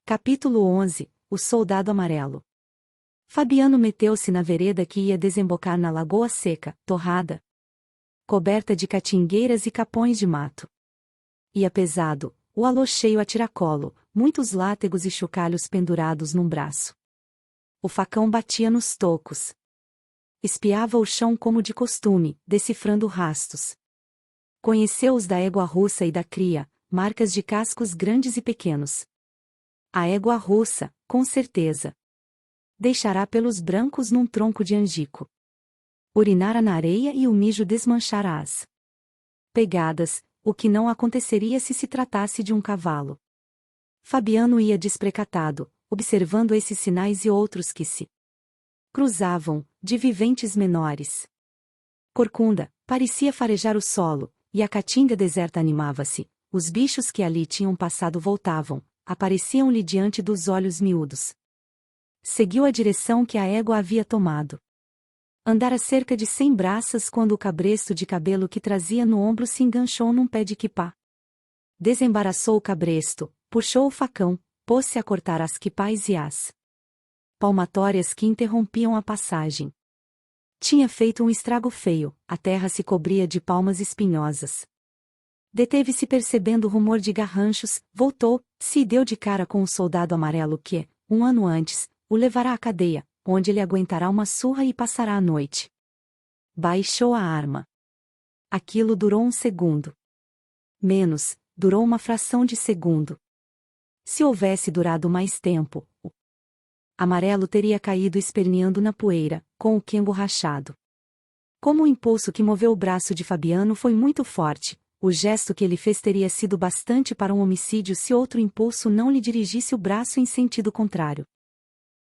Capítulo 11 O Soldado Amarelo. Fabiano meteu-se na vereda que ia desembocar na lagoa seca, torrada, coberta de catingueiras e capões de mato. Ia pesado, o alô cheio a tiracolo, muitos látegos e chocalhos pendurados num braço. O facão batia nos tocos. Espiava o chão como de costume, decifrando rastos. Conheceu os da égua russa e da cria, marcas de cascos grandes e pequenos. A égua russa, com certeza. Deixará pelos brancos num tronco de angico. Urinara na areia e o mijo desmanchara as pegadas, o que não aconteceria se tratasse de um cavalo. Fabiano ia desprecatado, observando esses sinais e outros que se cruzavam, de viventes menores. Corcunda, parecia farejar o solo, e a caatinga deserta animava-se, os bichos que ali tinham passado voltavam, apareciam-lhe diante dos olhos miúdos. Seguiu a direção que a égua havia tomado. Andara cerca de 100 braças quando o cabresto de cabelo que trazia no ombro se enganchou num pé de quipá. Desembaraçou o cabresto, puxou o facão, pôs-se a cortar as quipás e as palmatórias que interrompiam a passagem. Tinha feito um estrago feio, a terra se cobria de palmas espinhosas. Deteve-se percebendo o rumor de garranchos, voltou, se deu de cara com o soldado amarelo que, um ano antes, o levará à cadeia, onde ele aguentará uma surra e passará a noite. Baixou a arma. Aquilo durou um segundo. Menos, durou uma fração de segundo. Se houvesse durado mais tempo, o amarelo teria caído esperneando na poeira, com o quengo rachado. Como o impulso que moveu o braço de Fabiano foi muito forte, o gesto que ele fez teria sido bastante para um homicídio se outro impulso não lhe dirigisse o braço em sentido contrário.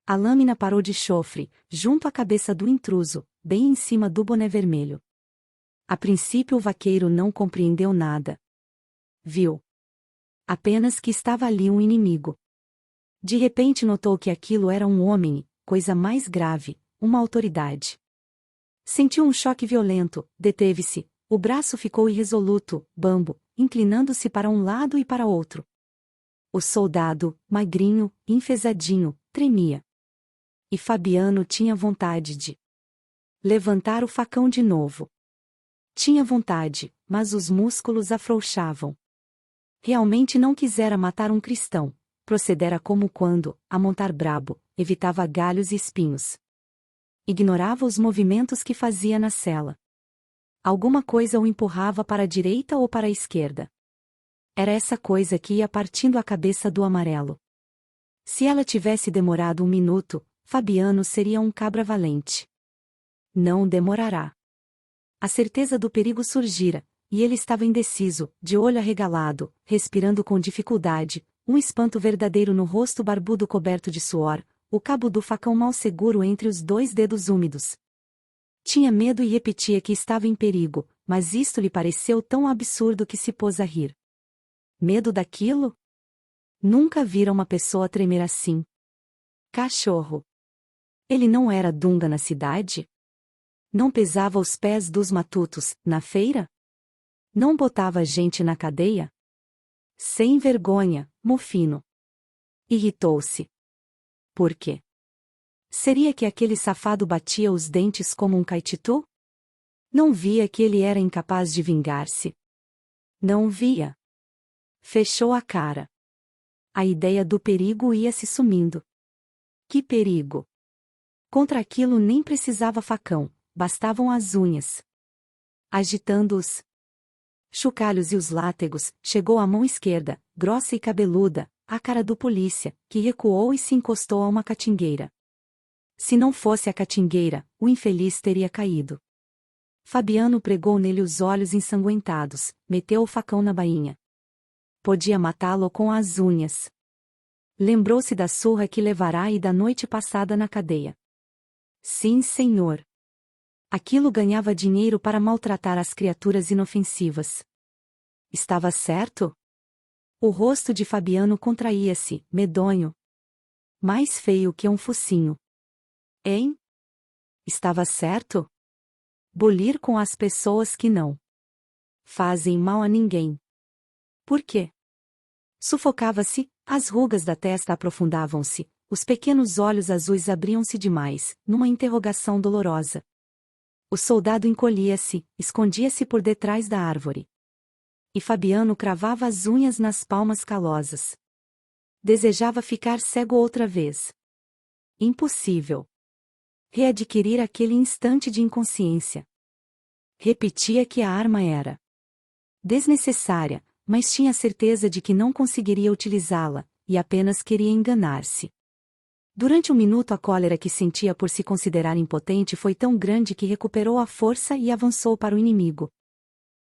A lâmina parou de chofre, junto à cabeça do intruso, bem em cima do boné vermelho. A princípio o vaqueiro não compreendeu nada. Viu apenas que estava ali um inimigo. De repente notou que aquilo era um homem, coisa mais grave, uma autoridade. Sentiu um choque violento, deteve-se, o braço ficou irresoluto, bambo, inclinando-se para um lado e para outro. O soldado, magrinho, enfesadinho, tremia. E Fabiano tinha vontade de levantar o facão de novo. Tinha vontade, mas os músculos afrouxavam. Realmente não quisera matar um cristão, procedera como quando, a montar brabo, evitava galhos e espinhos. Ignorava os movimentos que fazia na cela. Alguma coisa o empurrava para a direita ou para a esquerda. Era essa coisa que ia partindo a cabeça do amarelo. Se ela tivesse demorado um minuto, Fabiano seria um cabra valente. Não demorará. A certeza do perigo surgira, e ele estava indeciso, de olho arregalado, respirando com dificuldade, um espanto verdadeiro no rosto barbudo coberto de suor, o cabo do facão mal seguro entre os dois dedos úmidos. Tinha medo e repetia que estava em perigo, mas isto lhe pareceu tão absurdo que se pôs a rir. Medo daquilo? Nunca vira uma pessoa tremer assim. Cachorro. Ele não era dunga na cidade? Não pesava os pés dos matutos, na feira? Não botava gente na cadeia? Sem vergonha, mofino. Irritou-se. Por quê? Seria que aquele safado batia os dentes como um caititu? Não via que ele era incapaz de vingar-se. Não via. Fechou a cara. A ideia do perigo ia se sumindo. Que perigo! Contra aquilo nem precisava facão, bastavam as unhas. Agitando os chocalhos e os látegos, chegou à mão esquerda, grossa e cabeluda, à cara do polícia, que recuou e se encostou a uma catingueira. Se não fosse a catingueira, o infeliz teria caído. Fabiano pregou nele os olhos ensanguentados, meteu o facão na bainha. Podia matá-lo com as unhas. Lembrou-se da surra que levará e da noite passada na cadeia. Sim, senhor. Aquilo ganhava dinheiro para maltratar as criaturas inofensivas. Estava certo? O rosto de Fabiano contraía-se, medonho. Mais feio que um focinho. Hein? Estava certo? Bulir com as pessoas que não fazem mal a ninguém. Por quê? Sufocava-se, as rugas da testa aprofundavam-se, os pequenos olhos azuis abriam-se demais, numa interrogação dolorosa. O soldado encolhia-se, escondia-se por detrás da árvore. E Fabiano cravava as unhas nas palmas calosas. Desejava ficar cego outra vez. Impossível. Readquirir aquele instante de inconsciência. Repetia que a arma era desnecessária, mas tinha certeza de que não conseguiria utilizá-la, e apenas queria enganar-se. Durante um minuto a cólera que sentia por se considerar impotente foi tão grande que recuperou a força e avançou para o inimigo.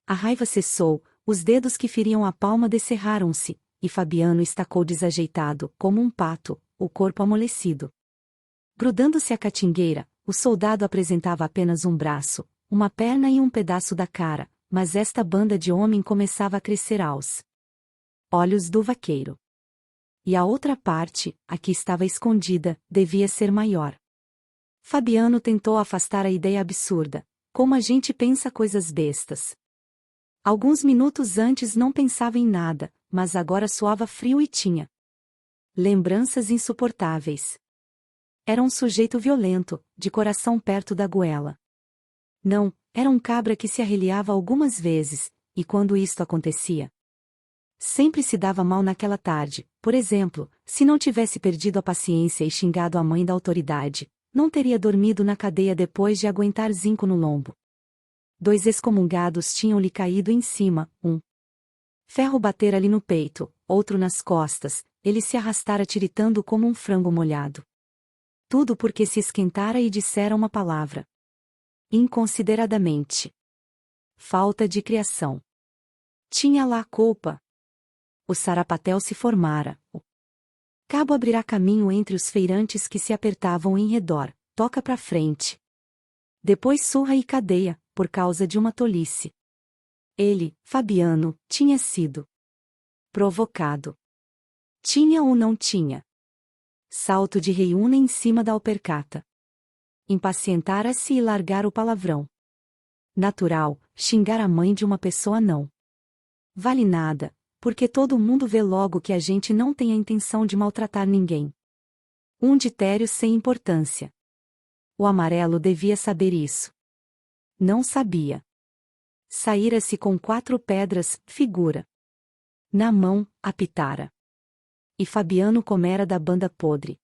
A raiva cessou, os dedos que feriam a palma descerraram-se, e Fabiano estacou desajeitado, como um pato, o corpo amolecido. Grudando-se à catingueira, o soldado apresentava apenas um braço, uma perna e um pedaço da cara, mas esta banda de homem começava a crescer aos olhos do vaqueiro. E a outra parte, a que estava escondida, devia ser maior. Fabiano tentou afastar a ideia absurda, como a gente pensa coisas bestas. Alguns minutos antes não pensava em nada, mas agora soava frio e tinha lembranças insuportáveis. Era um sujeito violento, de coração perto da goela. Não, era um cabra que se arreliava algumas vezes, e quando isto acontecia, sempre se dava mal naquela tarde. Por exemplo, se não tivesse perdido a paciência e xingado a mãe da autoridade, não teria dormido na cadeia depois de aguentar zinco no lombo. 2 excomungados tinham-lhe caído em cima, um ferro batera-lhe no peito, outro nas costas, ele se arrastara tiritando como um frango molhado. Tudo porque se esquentara e dissera uma palavra. Inconsideradamente. Falta de criação. Tinha lá a culpa. O sarapatel se formara. O cabo abrirá caminho entre os feirantes que se apertavam em redor. Toca pra frente. Depois surra e cadeia, por causa de uma tolice. Ele, Fabiano, tinha sido provocado. Tinha ou não tinha? Salto de reiúna em cima da alpercata. Impacientara-se e largar o palavrão. Natural, xingar a mãe de uma pessoa não vale nada, porque todo mundo vê logo que a gente não tem a intenção de maltratar ninguém. Um ditério sem importância. O amarelo devia saber isso. Não sabia. Saíra-se com 4 pedras, figura. Na mão, apitara. E Fabiano comera da banda podre.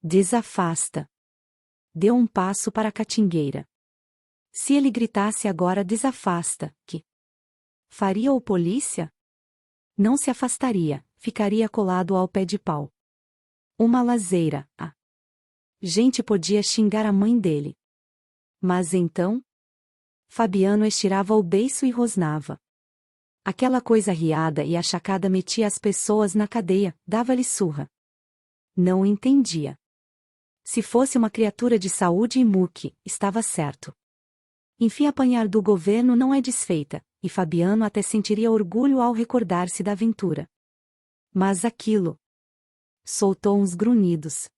Desafasta. Deu um passo para a catingueira. Se ele gritasse agora desafasta, que faria o polícia? Não se afastaria, ficaria colado ao pé de pau. Uma lazeira, a gente podia xingar a mãe dele. Mas então? Fabiano estirava o beiço e rosnava. Aquela coisa riada e achacada metia as pessoas na cadeia, dava-lhe surra. Não entendia. Se fosse uma criatura de saúde e muque, estava certo. Enfim, apanhar do governo não é desfeita, e Fabiano até sentiria orgulho ao recordar-se da aventura. Mas aquilo soltou uns grunhidos.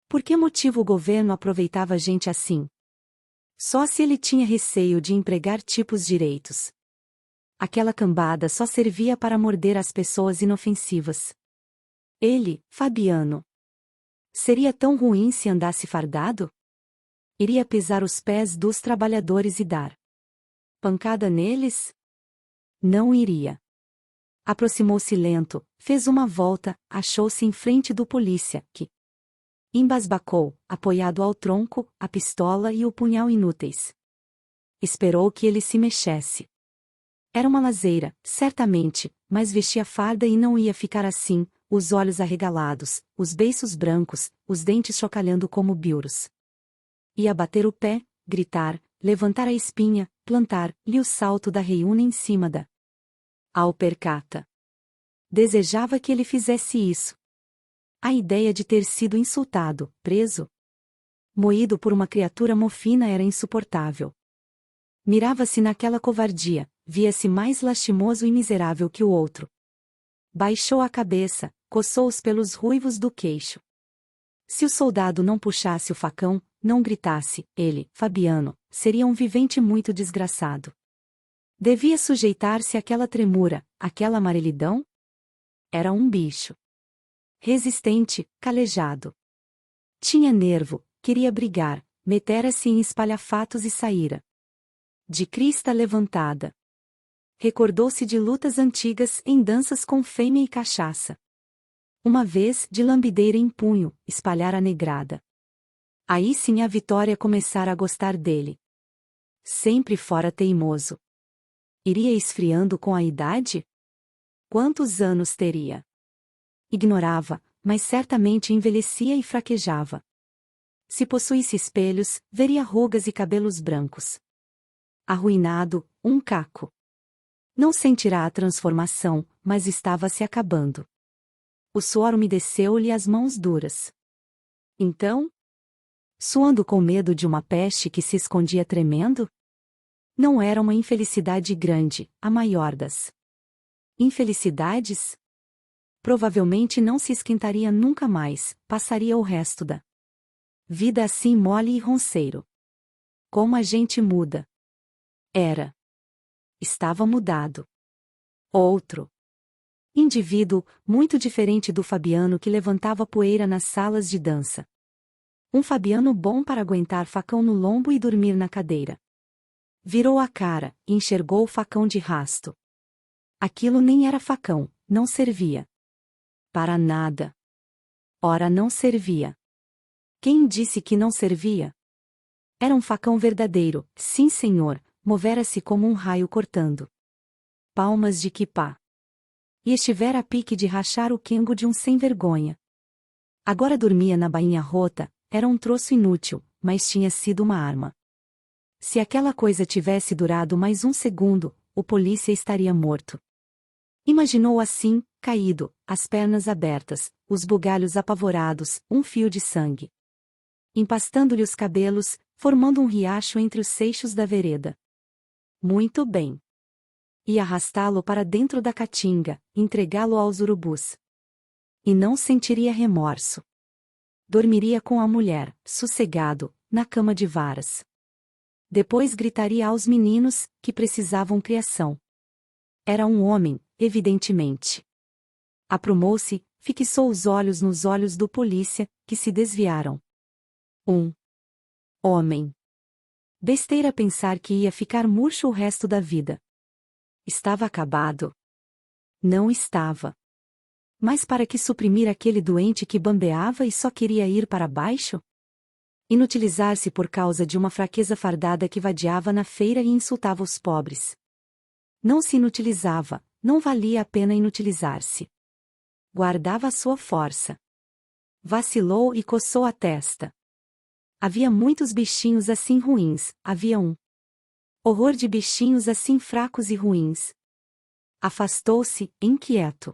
Por que motivo o governo aproveitava gente assim? Só se ele tinha receio de empregar tipos direitos. Aquela cambada só servia para morder as pessoas inofensivas. Ele, Fabiano, seria tão ruim se andasse fardado? Iria pisar os pés dos trabalhadores e dar pancada neles? Não iria. Aproximou-se lento, fez uma volta, achou-se em frente do polícia, que embasbacou, apoiado ao tronco, a pistola e o punhal inúteis. Esperou que ele se mexesse. Era uma lazeira, certamente, mas vestia farda e não ia ficar assim, os olhos arregalados, os beiços brancos, os dentes chocalhando como biuros. Ia bater o pé, gritar, levantar a espinha, plantar-lhe o salto da reiúna em cima da alpercata. Desejava que ele fizesse isso. A ideia de ter sido insultado, preso, moído por uma criatura mofina era insuportável. Mirava-se naquela covardia, via-se mais lastimoso e miserável que o outro. Baixou a cabeça, coçou os pelos ruivos do queixo. Se o soldado não puxasse o facão, não gritasse, ele, Fabiano, seria um vivente muito desgraçado. Devia sujeitar-se àquela tremura, àquela amarelidão? Era um bicho. Resistente, calejado. Tinha nervo, queria brigar, metera-se em espalhafatos e saíra. De crista levantada. Recordou-se de lutas antigas em danças com fêmea e cachaça. Uma vez, de lambideira em punho, espalhar a negrada. Aí sim a Vitória começara a gostar dele. Sempre fora teimoso. Iria esfriando com a idade? Quantos anos teria? Ignorava, mas certamente envelhecia e fraquejava. Se possuísse espelhos, veria rugas e cabelos brancos. Arruinado, um caco. Não sentirá a transformação, mas estava se acabando. O suor umedeceu-lhe as mãos duras. Então, suando com medo de uma peste que se escondia tremendo? Não era uma infelicidade grande, a maior das infelicidades? Provavelmente não se esquentaria nunca mais, passaria o resto da vida assim mole e ronceiro. Como a gente muda. Era. Estava mudado. Outro. Indivíduo, muito diferente do Fabiano que levantava poeira nas salas de dança. Um Fabiano bom para aguentar facão no lombo e dormir na cadeira. Virou a cara, e enxergou o facão de rasto. Aquilo nem era facão, não servia. Para nada. Ora, não servia. Quem disse que não servia? Era um facão verdadeiro, sim senhor, movera-se como um raio cortando. Palmas de quipá. E estivera a pique de rachar o quengo de um sem-vergonha. Agora dormia na bainha rota, era um troço inútil, mas tinha sido uma arma. Se aquela coisa tivesse durado mais um segundo, o polícia estaria morto. Imaginou assim, caído, as pernas abertas, os bugalhos apavorados, um fio de sangue. Empastando-lhe os cabelos, formando um riacho entre os seixos da vereda. Muito bem. Ia arrastá-lo para dentro da caatinga, entregá-lo aos urubus. E não sentiria remorso. Dormiria com a mulher, sossegado, na cama de varas. Depois gritaria aos meninos, que precisavam criação. Era um homem, evidentemente. Aprumou-se, fixou os olhos nos olhos do polícia, que se desviaram. Um homem. Besteira pensar que ia ficar murcho o resto da vida. Estava acabado. Não estava. Mas para que suprimir aquele doente que bambeava e só queria ir para baixo? Inutilizar-se por causa de uma fraqueza fardada que vadiava na feira e insultava os pobres. Não se inutilizava, não valia a pena inutilizar-se. Guardava a sua força. Vacilou e coçou a testa. Havia muitos bichinhos assim ruins, havia um horror de bichinhos assim fracos e ruins. Afastou-se, inquieto.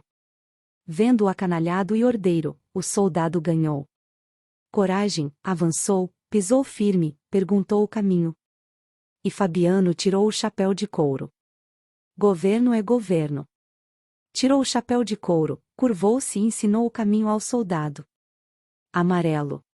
Vendo o acanalhado e ordeiro, o soldado ganhou coragem, avançou, pisou firme, perguntou o caminho. E Fabiano tirou o chapéu de couro. Governo é governo. Tirou o chapéu de couro, curvou-se e ensinou o caminho ao soldado. Amarelo.